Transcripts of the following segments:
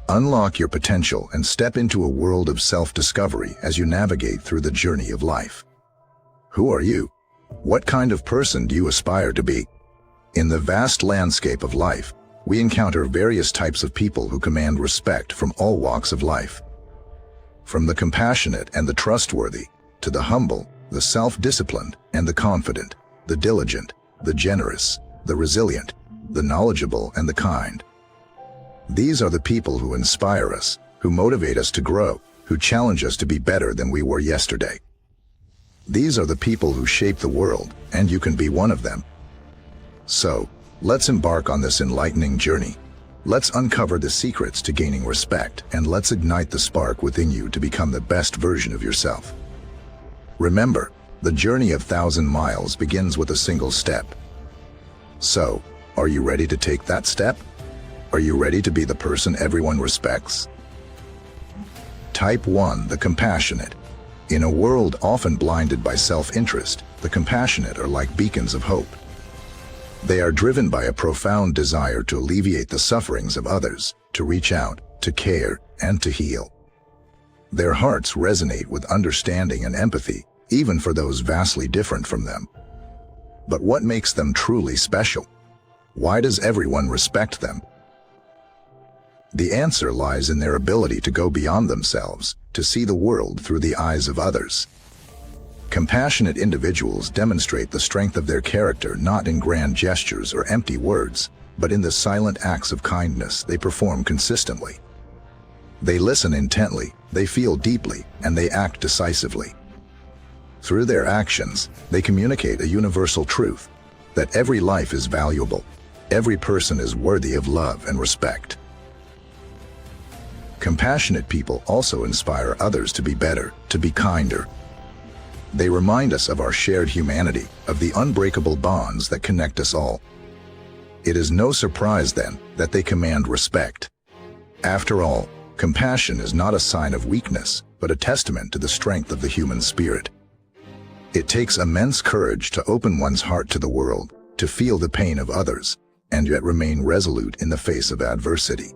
Unlock your potential and step into a world of self-discovery as you navigate through the journey of life. Who are you? What kind of person do you aspire to be? In the vast landscape of life, we encounter various types of people who command respect from all walks of life. From the compassionate and the trustworthy, to the humble, the self-disciplined and the confident, the diligent, the generous, the resilient, the knowledgeable and the kind. These are the people who inspire us, who motivate us to grow, who challenge us to be better than we were yesterday. These are the people who shape the world, and you can be one of them. So, let's embark on this enlightening journey. Let's uncover the secrets to gaining respect, and let's ignite the spark within you to become the best version of yourself. Remember, the journey of 1,000 miles begins with a single step. So, are you ready to take that step? Are you ready to be the person everyone respects? Type 1, the compassionate. In a world often blinded by self-interest, the compassionate are like beacons of hope. They are driven by a profound desire to alleviate the sufferings of others, to reach out, to care, and to heal. Their hearts resonate with understanding and empathy, even for those vastly different from them. But what makes them truly special? Why does everyone respect them? The answer lies in their ability to go beyond themselves, to see the world through the eyes of others. Compassionate individuals demonstrate the strength of their character not in grand gestures or empty words, but in the silent acts of kindness they perform consistently. They listen intently, they feel deeply, and they act decisively. Through their actions, they communicate a universal truth, that every life is valuable, every person is worthy of love and respect. Compassionate people also inspire others to be better, to be kinder. They remind us of our shared humanity, of the unbreakable bonds that connect us all. It is no surprise, then, that they command respect. After all, compassion is not a sign of weakness, but a testament to the strength of the human spirit. It takes immense courage to open one's heart to the world, to feel the pain of others, and yet remain resolute in the face of adversity.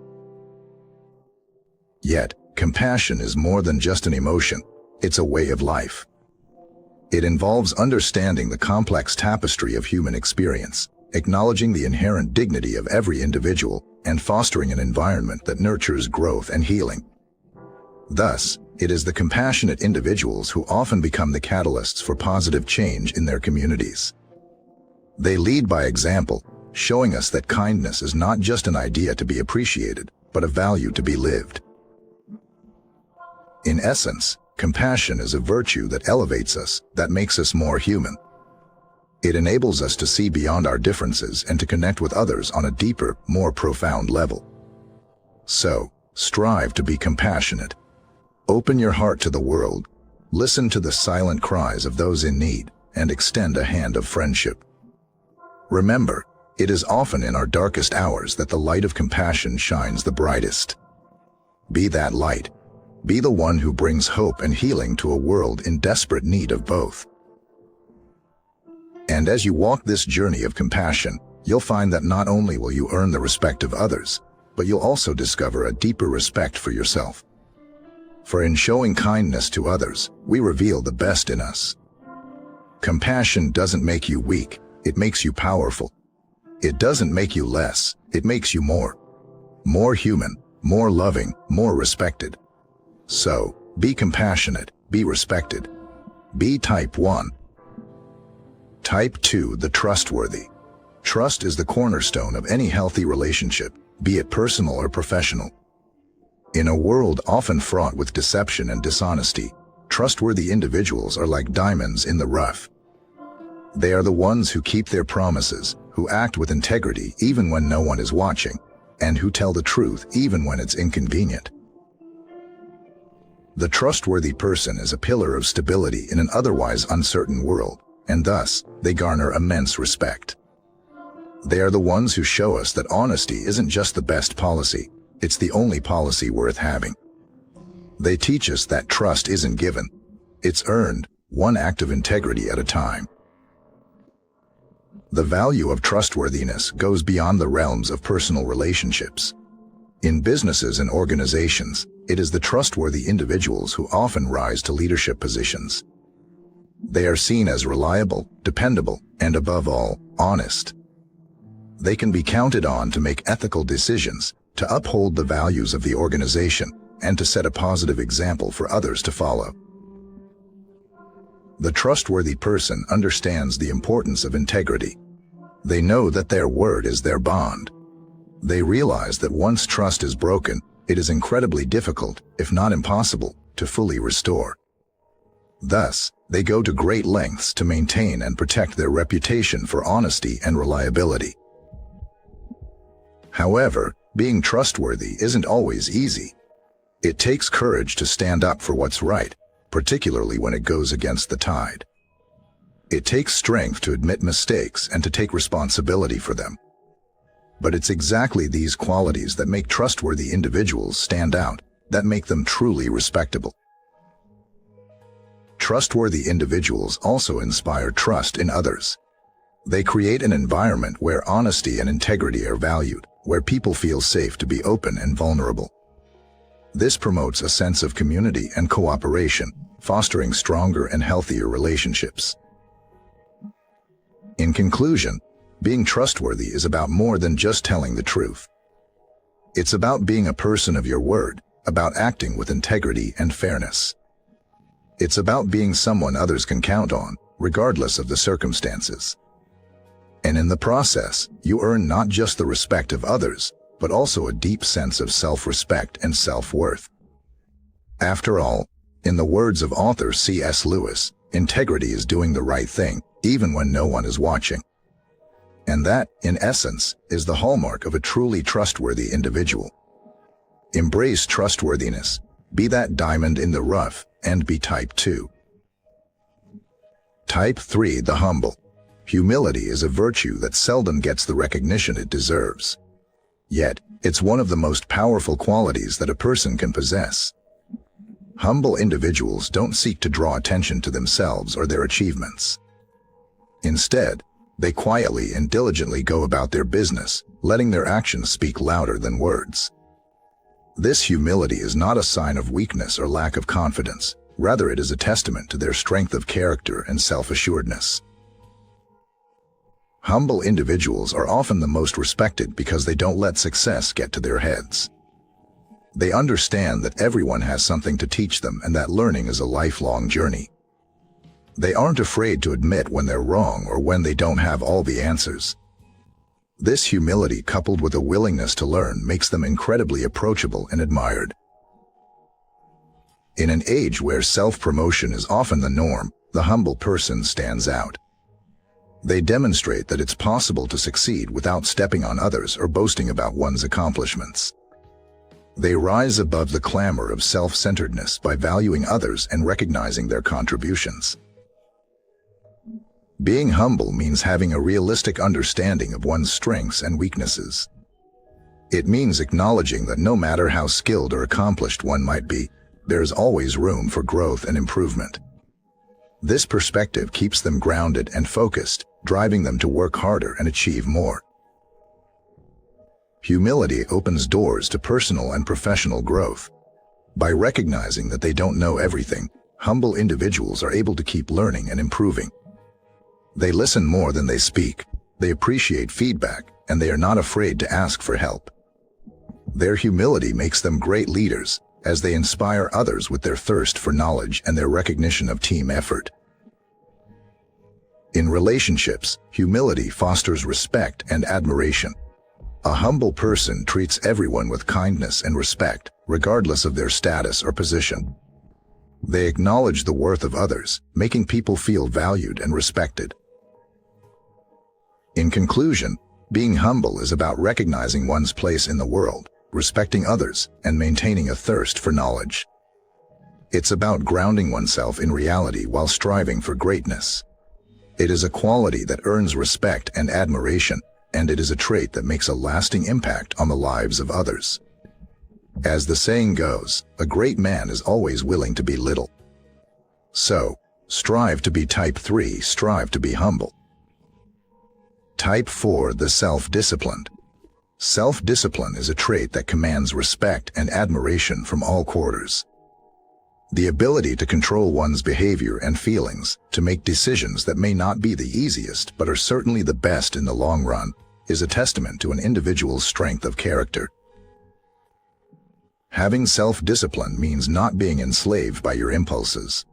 Yet, compassion is more than just an emotion, it's a way of life. It involves understanding the complex tapestry of human experience, acknowledging the inherent dignity of every individual, and fostering an environment that nurtures growth and healing. Thus, it is the compassionate individuals who often become the catalysts for positive change in their communities. They lead by example, showing us that kindness is not just an idea to be appreciated, but a value to be lived. In essence, compassion is a virtue that elevates us, that makes us more human. It enables us to see beyond our differences and to connect with others on a deeper, more profound level. So, strive to be compassionate. Open your heart to the world, listen to the silent cries of those in need, and extend a hand of friendship. Remember, it is often in our darkest hours that the light of compassion shines the brightest. Be that light. Be the one who brings hope and healing to a world in desperate need of both. And as you walk this journey of compassion, you'll find that not only will you earn the respect of others, but you'll also discover a deeper respect for yourself. For in showing kindness to others, we reveal the best in us. Compassion doesn't make you weak, it makes you powerful. It doesn't make you less, it makes you more. More human, more loving, more respected. So, be compassionate, be respected. Be type 1. Type 2, the trustworthy. Trust is the cornerstone of any healthy relationship, be it personal or professional. In a world often fraught with deception and dishonesty, trustworthy individuals are like diamonds in the rough. They are the ones who keep their promises, who act with integrity even when no one is watching, and who tell the truth even when it's inconvenient. The trustworthy person is a pillar of stability in an otherwise uncertain world, and thus, they garner immense respect. They are the ones who show us that honesty isn't just the best policy, it's the only policy worth having. They teach us that trust isn't given, it's earned, one act of integrity at a time. The value of trustworthiness goes beyond the realms of personal relationships. In businesses and organizations, it is the trustworthy individuals who often rise to leadership positions. They are seen as reliable, dependable, and above all, honest. They can be counted on to make ethical decisions, to uphold the values of the organization, and to set a positive example for others to follow. The trustworthy person understands the importance of integrity. They know that their word is their bond. They realize that once trust is broken, it is incredibly difficult, if not impossible, to fully restore. Thus, they go to great lengths to maintain and protect their reputation for honesty and reliability. However, being trustworthy isn't always easy. It takes courage to stand up for what's right, particularly when it goes against the tide. It takes strength to admit mistakes and to take responsibility for them. But it's exactly these qualities that make trustworthy individuals stand out, that make them truly respectable. Trustworthy individuals also inspire trust in others. They create an environment where honesty and integrity are valued, where people feel safe to be open and vulnerable. This promotes a sense of community and cooperation, fostering stronger and healthier relationships. In conclusion, being trustworthy is about more than just telling the truth. It's about being a person of your word, about acting with integrity and fairness. It's about being someone others can count on, regardless of the circumstances. And in the process, you earn not just the respect of others, but also a deep sense of self-respect and self-worth. After all, in the words of author C.S. Lewis, integrity is doing the right thing, even when no one is watching. And that, in essence, is the hallmark of a truly trustworthy individual. Embrace trustworthiness, be that diamond in the rough, and be type 2. Type 3, the humble. Humility is a virtue that seldom gets the recognition it deserves. Yet, it's one of the most powerful qualities that a person can possess. Humble individuals don't seek to draw attention to themselves or their achievements. Instead, they quietly and diligently go about their business, letting their actions speak louder than words. This humility is not a sign of weakness or lack of confidence. Rather, it is a testament to their strength of character and self-assuredness. Humble individuals are often the most respected because they don't let success get to their heads. They understand that everyone has something to teach them and that learning is a lifelong journey. They aren't afraid to admit when they're wrong or when they don't have all the answers. This humility, coupled with a willingness to learn, makes them incredibly approachable and admired. In an age where self-promotion is often the norm, the humble person stands out. They demonstrate that it's possible to succeed without stepping on others or boasting about one's accomplishments. They rise above the clamor of self-centeredness by valuing others and recognizing their contributions. Being humble means having a realistic understanding of one's strengths and weaknesses. It means acknowledging that no matter how skilled or accomplished one might be, there is always room for growth and improvement. This perspective keeps them grounded and focused, driving them to work harder and achieve more. Humility opens doors to personal and professional growth. By recognizing that they don't know everything, humble individuals are able to keep learning and improving. They listen more than they speak, they appreciate feedback, and they are not afraid to ask for help. Their humility makes them great leaders, as they inspire others with their thirst for knowledge and their recognition of team effort. In relationships, humility fosters respect and admiration. A humble person treats everyone with kindness and respect, regardless of their status or position. They acknowledge the worth of others, making people feel valued and respected. In conclusion, being humble is about recognizing one's place in the world, respecting others, and maintaining a thirst for knowledge. It's about grounding oneself in reality while striving for greatness. It is a quality that earns respect and admiration, and it is a trait that makes a lasting impact on the lives of others. As the saying goes, a great man is always willing to be little. So, strive to be type 3, strive to be humble. Type 4, the self-disciplined. Self-discipline is a trait that commands respect and admiration from all quarters. The ability to control one's behavior and feelings, to make decisions that may not be the easiest but are certainly the best in the long run, is a testament to an individual's strength of character. Having self-discipline means not being enslaved by your impulses.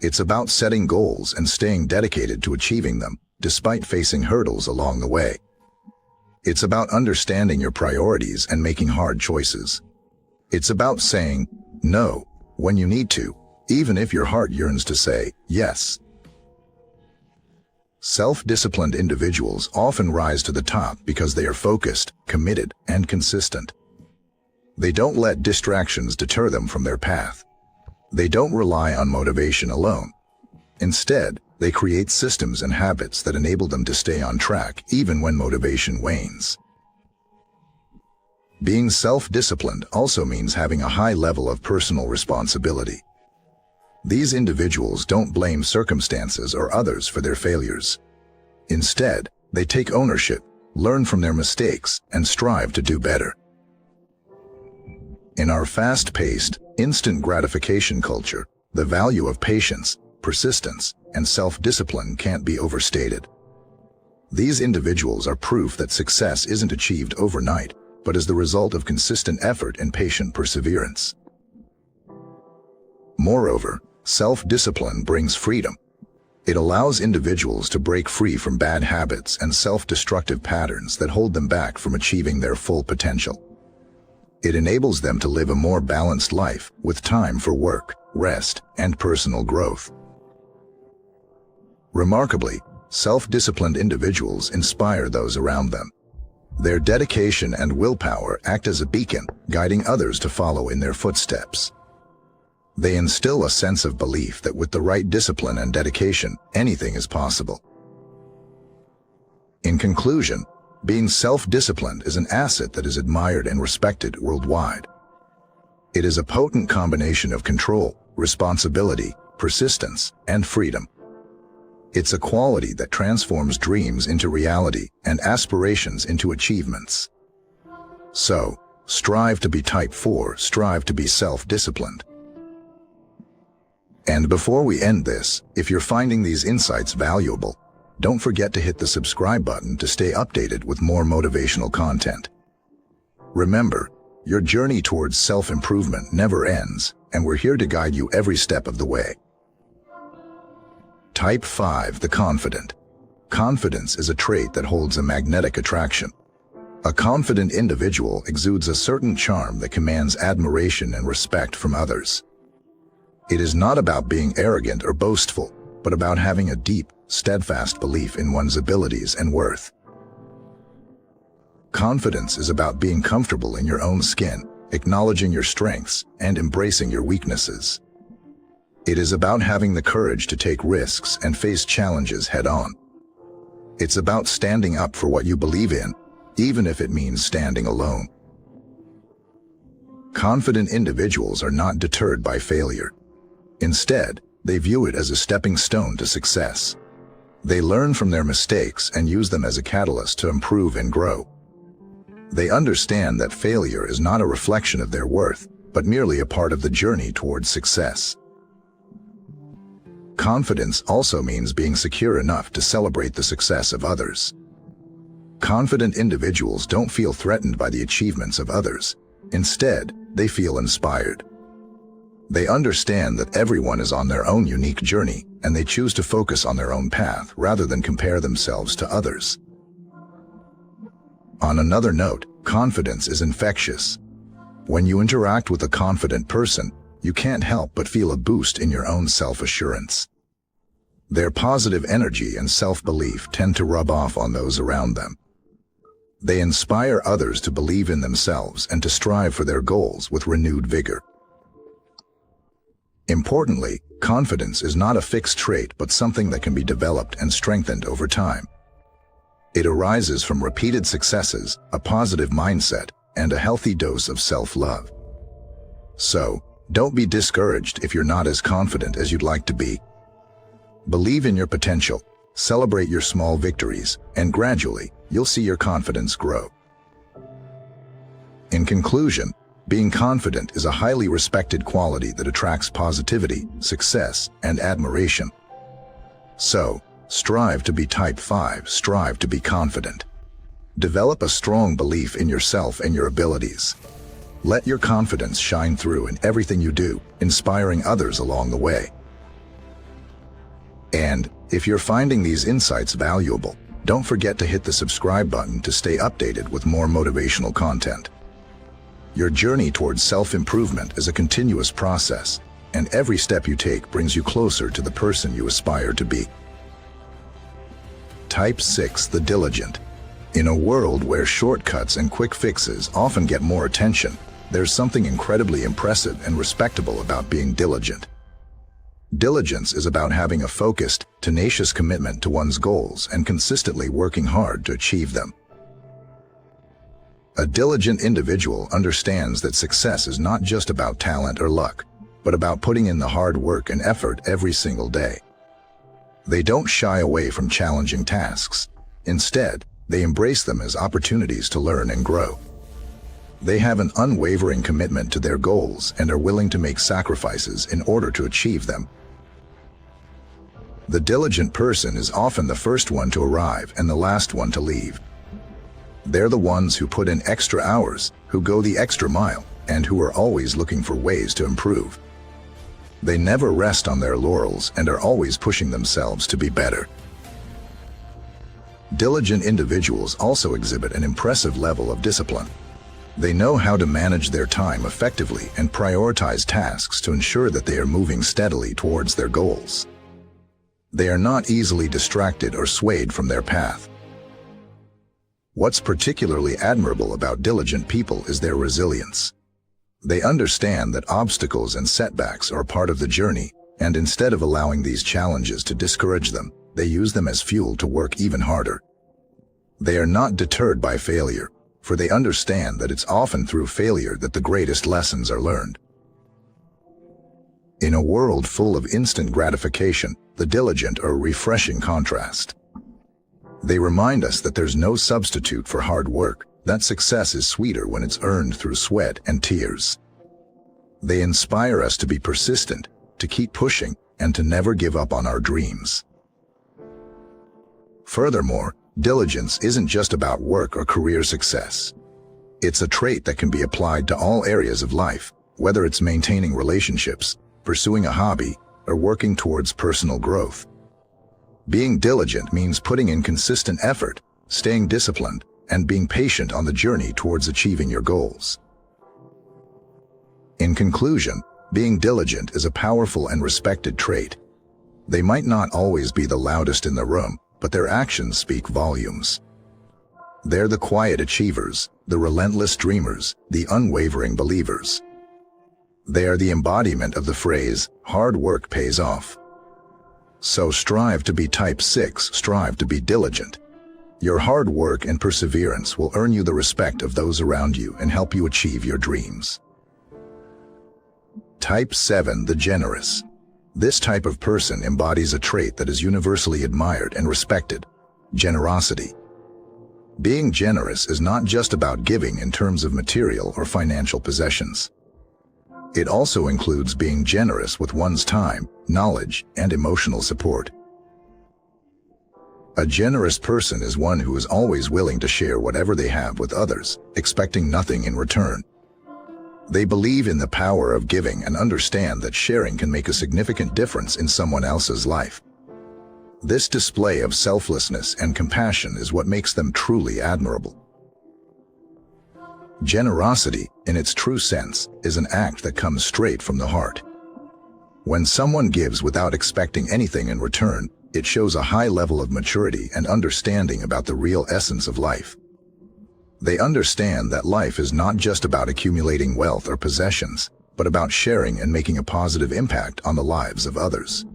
It's about setting goals and staying dedicated to achieving them, despite facing hurdles along the way. It's about understanding your priorities and making hard choices. It's about saying no when you need to, even if your heart yearns to say yes. Self-disciplined individuals often rise to the top because they are focused, committed, and consistent. They don't let distractions deter them from their path. They don't rely on motivation alone. Instead, they create systems and habits that enable them to stay on track even when motivation wanes. Being self-disciplined also means having a high level of personal responsibility. These individuals don't blame circumstances or others for their failures. Instead, they take ownership, learn from their mistakes, and strive to do better. In our fast-paced, instant gratification culture, the value of patience, persistence, and self-discipline can't be overstated. These individuals are proof that success isn't achieved overnight, but is the result of consistent effort and patient perseverance. Moreover, self-discipline brings freedom. It allows individuals to break free from bad habits and self-destructive patterns that hold them back from achieving their full potential. It enables them to live a more balanced life with time for work, rest, and personal growth. Remarkably, self-disciplined individuals inspire those around them. Their dedication and willpower act as a beacon, guiding others to follow in their footsteps. They instill a sense of belief that with the right discipline and dedication, anything is possible. In conclusion, being self-disciplined is an asset that is admired and respected worldwide. It is a potent combination of control, responsibility, persistence, and freedom. It's a quality that transforms dreams into reality and aspirations into achievements. So, strive to be Type 4, strive to be self-disciplined. And before we end this, if you're finding these insights valuable, don't forget to hit the subscribe button to stay updated with more motivational content. Remember, your journey towards self-improvement never ends, and we're here to guide you every step of the way. Type 5, the confident. Confidence is a trait that holds a magnetic attraction. A confident individual exudes a certain charm that commands admiration and respect from others. It is not about being arrogant or boastful, but about having a deep, steadfast belief in one's abilities and worth. Confidence is about being comfortable in your own skin, acknowledging your strengths, and embracing your weaknesses. It is about having the courage to take risks and face challenges head-on. It's about standing up for what you believe in, even if it means standing alone. Confident individuals are not deterred by failure. Instead, they view it as a stepping stone to success. They learn from their mistakes and use them as a catalyst to improve and grow. They understand that failure is not a reflection of their worth, but merely a part of the journey towards success. Confidence also means being secure enough to celebrate the success of others. Confident individuals don't feel threatened by the achievements of others. Instead, they feel inspired. They understand that everyone is on their own unique journey, and they choose to focus on their own path rather than compare themselves to others. On another note, confidence is infectious. When you interact with a confident person, you can't help but feel a boost in your own self-assurance. Their positive energy and self-belief tend to rub off on those around them. They inspire others to believe in themselves and to strive for their goals with renewed vigor. Importantly, confidence is not a fixed trait but something that can be developed and strengthened over time. It arises from repeated successes, a positive mindset, and a healthy dose of self-love. So, don't be discouraged if you're not as confident as you'd like to be. Believe in your potential, celebrate your small victories, and gradually, you'll see your confidence grow. In conclusion, being confident is a highly respected quality that attracts positivity, success, and admiration. So, strive to be type 5, strive to be confident. Develop a strong belief in yourself and your abilities. Let your confidence shine through in everything you do, inspiring others along the way. And, if you're finding these insights valuable, don't forget to hit the subscribe button to stay updated with more motivational content. Your journey towards self-improvement is a continuous process, and every step you take brings you closer to the person you aspire to be. Type 6, the diligent. In a world where shortcuts and quick fixes often get more attention, there's something incredibly impressive and respectable about being diligent. Diligence is about having a focused, tenacious commitment to one's goals and consistently working hard to achieve them. A diligent individual understands that success is not just about talent or luck, but about putting in the hard work and effort every single day. They don't shy away from challenging tasks. Instead, they embrace them as opportunities to learn and grow. They have an unwavering commitment to their goals and are willing to make sacrifices in order to achieve them. The diligent person is often the first one to arrive and the last one to leave. They're the ones who put in extra hours, who go the extra mile, and who are always looking for ways to improve. They never rest on their laurels and are always pushing themselves to be better. Diligent individuals also exhibit an impressive level of discipline. They know how to manage their time effectively and prioritize tasks to ensure that they are moving steadily towards their goals. They are not easily distracted or swayed from their path. What's particularly admirable about diligent people is their resilience. They understand that obstacles and setbacks are part of the journey, and instead of allowing these challenges to discourage them, they use them as fuel to work even harder. They are not deterred by failure, for they understand that it's often through failure that the greatest lessons are learned. In a world full of instant gratification, the diligent are a refreshing contrast. They remind us that there's no substitute for hard work, that success is sweeter when it's earned through sweat and tears. They inspire us to be persistent, to keep pushing, and to never give up on our dreams. Furthermore, diligence isn't just about work or career success. It's a trait that can be applied to all areas of life, whether it's maintaining relationships, pursuing a hobby, or working towards personal growth. Being diligent means putting in consistent effort, staying disciplined, and being patient on the journey towards achieving your goals. In conclusion, being diligent is a powerful and respected trait. They might not always be the loudest in the room, but their actions speak volumes. They're the quiet achievers, the relentless dreamers, the unwavering believers. They are the embodiment of the phrase, "hard work pays off." So strive to be type 6, strive to be diligent. Your hard work and perseverance will earn you the respect of those around you and help you achieve your dreams. Type 7, the generous. This type of person embodies a trait that is universally admired and respected: generosity. Being generous is not just about giving in terms of material or financial possessions. It also includes being generous with one's time, knowledge, and emotional support. A generous person is one who is always willing to share whatever they have with others, expecting nothing in return. They believe in the power of giving and understand that sharing can make a significant difference in someone else's life. This display of selflessness and compassion is what makes them truly admirable. Generosity, in its true sense, is an act that comes straight from the heart. When someone gives without expecting anything in return, it shows a high level of maturity and understanding about the real essence of life. They understand that life is not just about accumulating wealth or possessions, but about sharing and making a positive impact on the lives of others.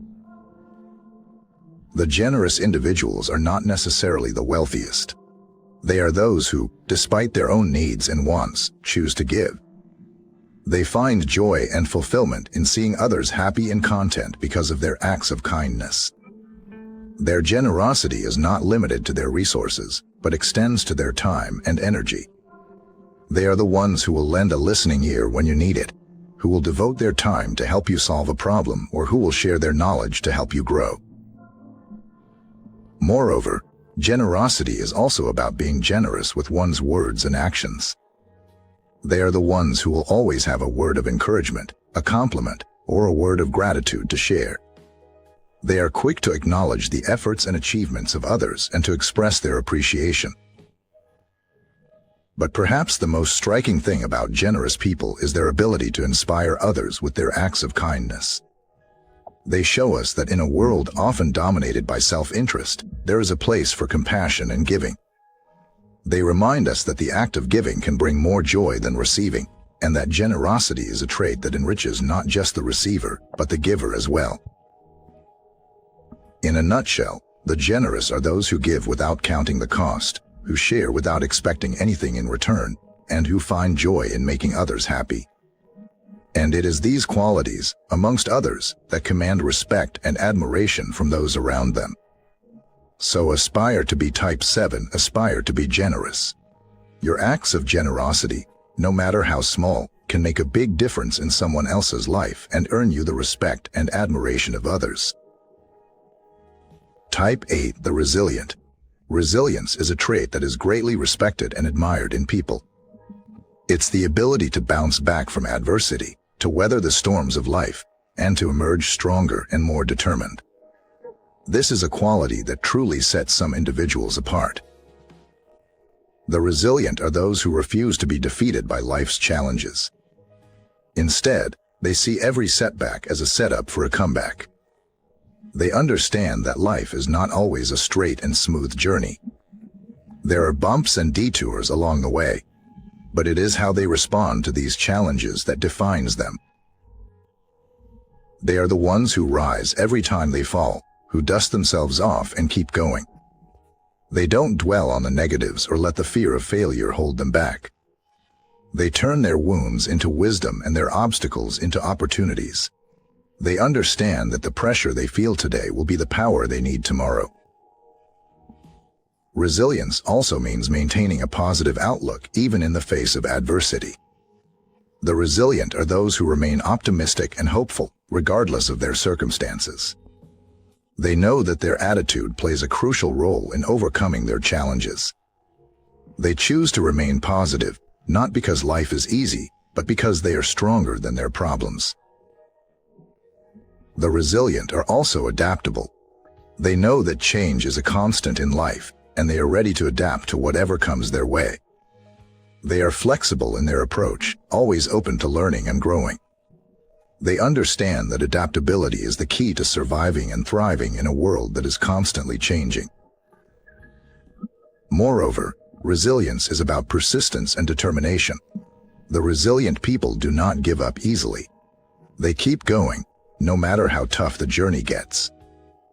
The generous individuals are not necessarily the wealthiest. They are those who, despite their own needs and wants, choose to give. They find joy and fulfillment in seeing others happy and content because of their acts of kindness. Their generosity is not limited to their resources, but extends to their time and energy. They are the ones who will lend a listening ear when you need it, who will devote their time to help you solve a problem, or who will share their knowledge to help you grow. Moreover, generosity is also about being generous with one's words and actions. They are the ones who will always have a word of encouragement, a compliment, or a word of gratitude to share. They are quick to acknowledge the efforts and achievements of others and to express their appreciation. But perhaps the most striking thing about generous people is their ability to inspire others with their acts of kindness. They show us that in a world often dominated by self-interest, there is a place for compassion and giving. They remind us that the act of giving can bring more joy than receiving, and that generosity is a trait that enriches not just the receiver, but the giver as well. In a nutshell, the generous are those who give without counting the cost, who share without expecting anything in return, and who find joy in making others happy. And it is these qualities, amongst others, that command respect and admiration from those around them. So aspire to be type 7, aspire to be generous. Your acts of generosity, no matter how small, can make a big difference in someone else's life and earn you the respect and admiration of others. Type 8, the resilient. Resilience is a trait that is greatly respected and admired in people. It's the ability to bounce back from adversity, to weather the storms of life, and to emerge stronger and more determined. This is a quality that truly sets some individuals apart. The resilient are those who refuse to be defeated by life's challenges. Instead, they see every setback as a setup for a comeback. They understand that life is not always a straight and smooth journey. There are bumps and detours along the way, but it is how they respond to these challenges that defines them. They are the ones who rise every time they fall, who dust themselves off and keep going. They don't dwell on the negatives or let the fear of failure hold them back. They turn their wounds into wisdom and their obstacles into opportunities. They understand that the pressure they feel today will be the power they need tomorrow. Resilience also means maintaining a positive outlook even in the face of adversity. The resilient are those who remain optimistic and hopeful, regardless of their circumstances. They know that their attitude plays a crucial role in overcoming their challenges. They choose to remain positive, not because life is easy, but because they are stronger than their problems. The resilient are also adaptable. They know that change is a constant in life, and they are ready to adapt to whatever comes their way. They are flexible in their approach, always open to learning and growing. They understand that adaptability is the key to surviving and thriving in a world that is constantly changing. Moreover, resilience is about persistence and determination. The resilient people do not give up easily. They keep going, no matter how tough the journey gets.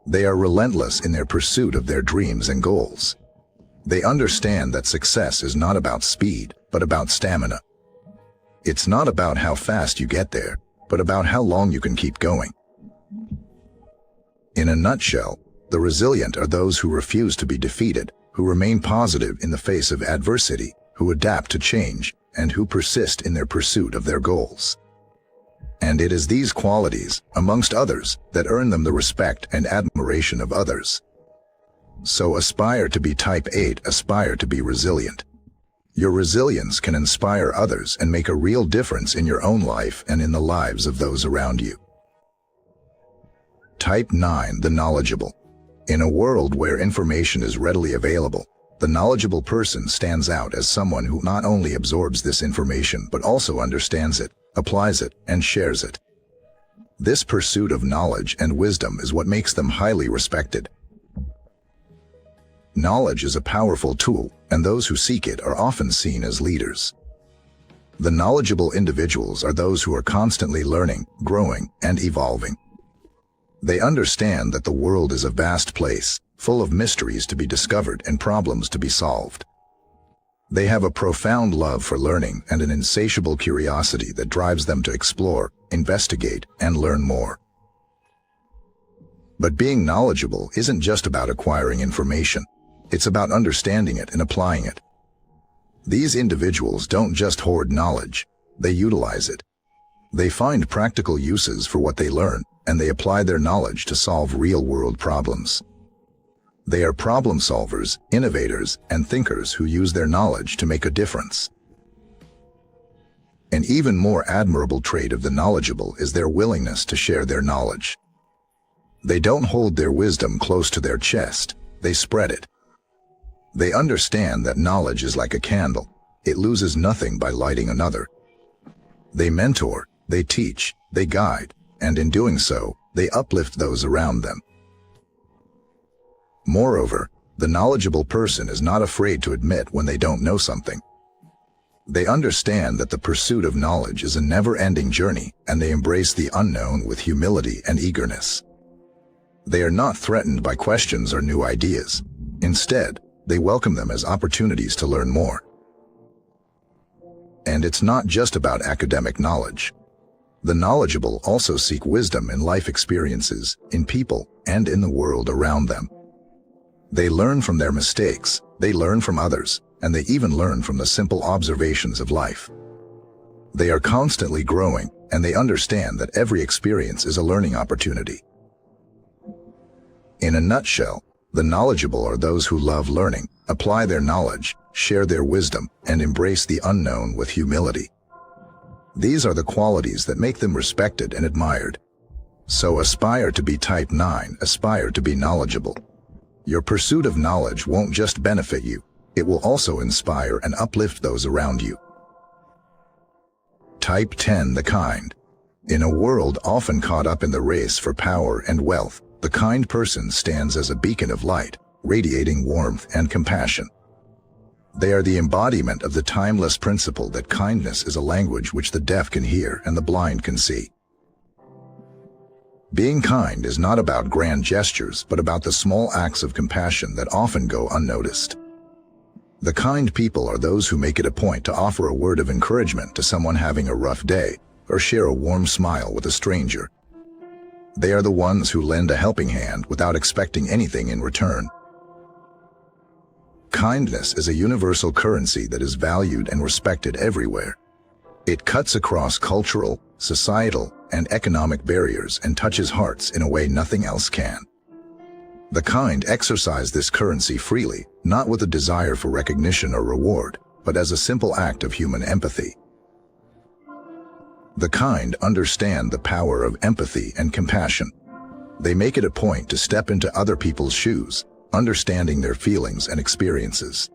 They are relentless in their pursuit of their dreams and goals. They understand that success is not about speed, but about stamina. It's not about how fast you get there, but about how long you can keep going. In a nutshell, the resilient are those who refuse to be defeated, who remain positive in the face of adversity, who adapt to change, and who persist in their pursuit of their goals. And it is these qualities, amongst others, that earn them the respect and admiration of others. So aspire to be type 8, aspire to be resilient. Your resilience can inspire others and make a real difference in your own life and in the lives of those around you. Type 9, the knowledgeable. In a world where information is readily available, the knowledgeable person stands out as someone who not only absorbs this information but also understands it, applies it, and shares it. This pursuit of knowledge and wisdom is what makes them highly respected. Knowledge is a powerful tool, and those who seek it are often seen as leaders. The knowledgeable individuals are those who are constantly learning, growing, and evolving. They understand that the world is a vast place, full of mysteries to be discovered and problems to be solved. They have a profound love for learning and an insatiable curiosity that drives them to explore, investigate, and learn more. But being knowledgeable isn't just about acquiring information. It's about understanding it and applying it. These individuals don't just hoard knowledge, they utilize it. They find practical uses for what they learn, and they apply their knowledge to solve real-world problems. They are problem solvers, innovators, and thinkers who use their knowledge to make a difference. An even more admirable trait of the knowledgeable is their willingness to share their knowledge. They don't hold their wisdom close to their chest, they spread it. They understand that knowledge is like a candle, it loses nothing by lighting another. They mentor, they teach, they guide, and in doing so, they uplift those around them. Moreover, the knowledgeable person is not afraid to admit when they don't know something. They understand that the pursuit of knowledge is a never-ending journey, and they embrace the unknown with humility and eagerness. They are not threatened by questions or new ideas. Instead, they welcome them as opportunities to learn more. And it's not just about academic knowledge. The knowledgeable also seek wisdom in life experiences, in people, and in the world around them. They learn from their mistakes, they learn from others, and they even learn from the simple observations of life. They are constantly growing, and they understand that every experience is a learning opportunity. In a nutshell, the knowledgeable are those who love learning, apply their knowledge, share their wisdom, and embrace the unknown with humility. These are the qualities that make them respected and admired. So aspire to be type 9, aspire to be knowledgeable. Your pursuit of knowledge won't just benefit you, it will also inspire and uplift those around you. Type 10, the kind. In a world often caught up in the race for power and wealth, the kind person stands as a beacon of light, radiating warmth and compassion. They are the embodiment of the timeless principle that kindness is a language which the deaf can hear and the blind can see. Being kind is not about grand gestures, but about the small acts of compassion that often go unnoticed. The kind people are those who make it a point to offer a word of encouragement to someone having a rough day, or share a warm smile with a stranger. They are the ones who lend a helping hand without expecting anything in return. Kindness is a universal currency that is valued and respected everywhere. It cuts across cultural, societal, and economic barriers and touches hearts in a way nothing else can. The kind exercise this currency freely, not with a desire for recognition or reward, but as a simple act of human empathy. The kind understand the power of empathy and compassion. They make it a point to step into other people's shoes, understanding their feelings and experiences.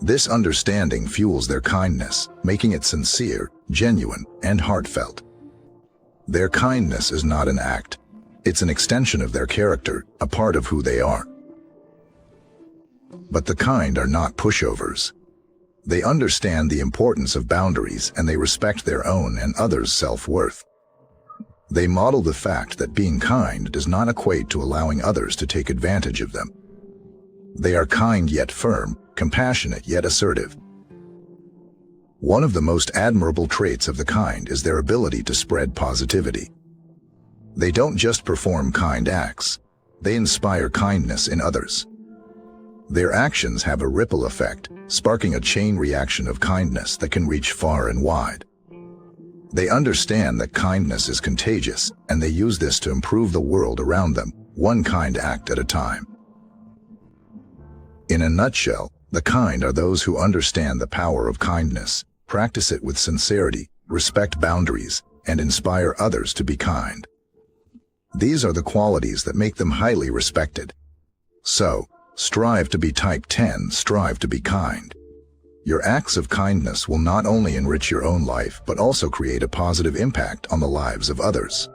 This understanding fuels their kindness, making it sincere, genuine, and heartfelt. Their kindness is not an act. It's an extension of their character, a part of who they are. But the kind are not pushovers. They understand the importance of boundaries and they respect their own and others' self-worth. They model the fact that being kind does not equate to allowing others to take advantage of them. They are kind yet firm, compassionate yet assertive. One of the most admirable traits of the kind is their ability to spread positivity. They don't just perform kind acts, they inspire kindness in others. Their actions have a ripple effect, sparking a chain reaction of kindness that can reach far and wide. They understand that kindness is contagious, and they use this to improve the world around them, one kind act at a time. In a nutshell, the kind are those who understand the power of kindness, practice it with sincerity, respect boundaries, and inspire others to be kind. These are the qualities that make them highly respected. So, strive to be type 10, strive to be kind. Your acts of kindness will not only enrich your own life, but also create a positive impact on the lives of others.